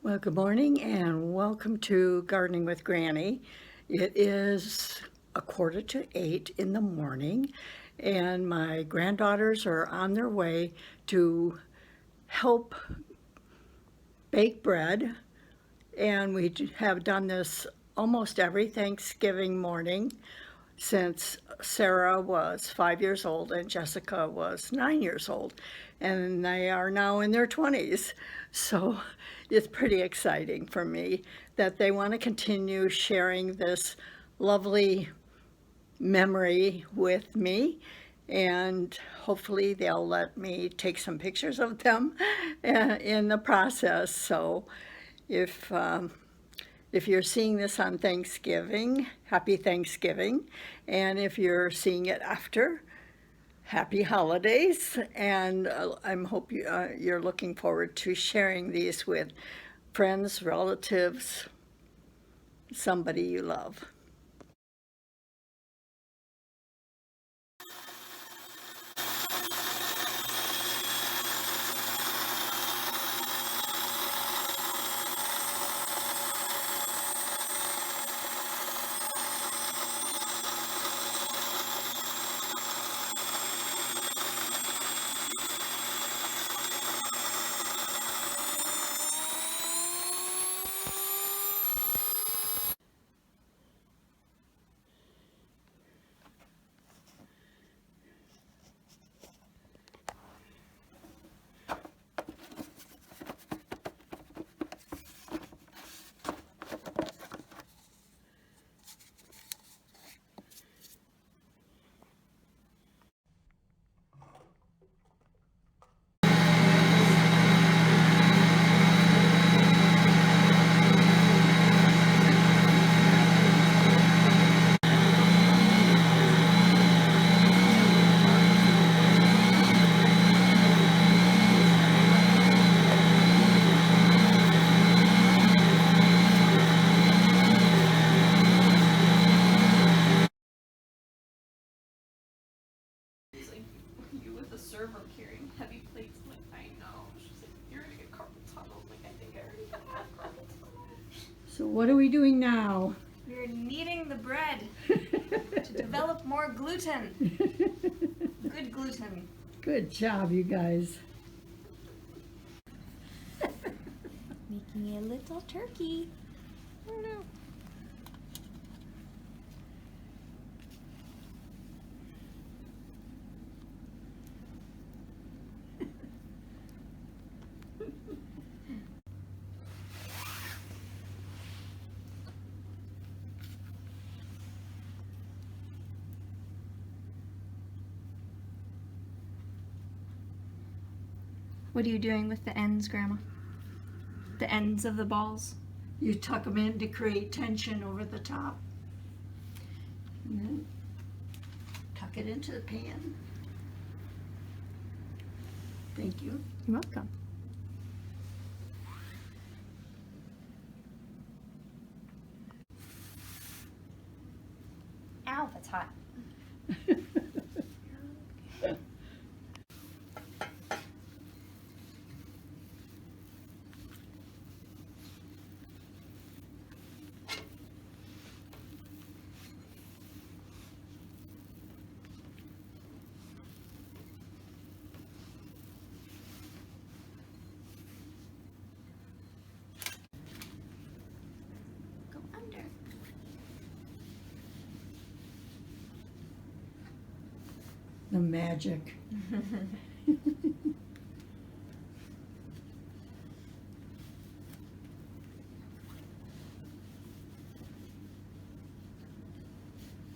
Well, good morning and welcome to Gardening with Granny. It is 7:45 in the morning and my granddaughters are on their way to help bake bread. And we have done this almost every Thanksgiving morning since Sarah was 5 years old and Jessica was 9 years old. And they are now in their 20s. So it's pretty exciting for me that they want to continue sharing this lovely memory with me. And hopefully they'll let me take some pictures of them in the process. So if you're seeing this on Thanksgiving, happy Thanksgiving. And if you're seeing it after, happy holidays. And you're looking forward to sharing these with friends, relatives, somebody you love. You with the server carrying heavy plates. I'm like, I know. She's like, you're gonna get carpal tunnel. I'm like, I think I already have carpal tunnel. So what are we doing now? We're kneading the bread to develop more gluten. Good gluten. Good job, you guys. Making a little turkey. Oh no. What are you doing with the ends, Grandma? The ends of the balls? You tuck them in to create tension over the top. And then tuck it into the pan. Thank you. You're welcome. Ow, that's hot. Go under. The magic.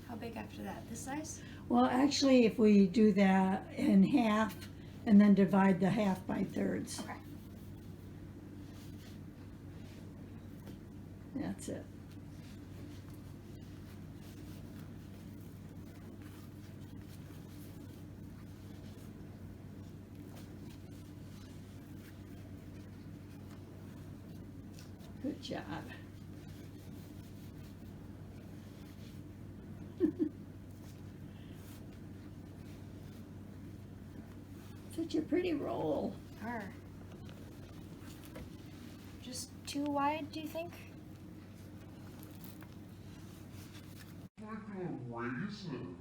How big after that? This size? Well, actually, if we do that in half and then divide the half by thirds, Okay. that's it. Good job. Such a pretty roll. Her. Just too wide, do you think? Like a raisin.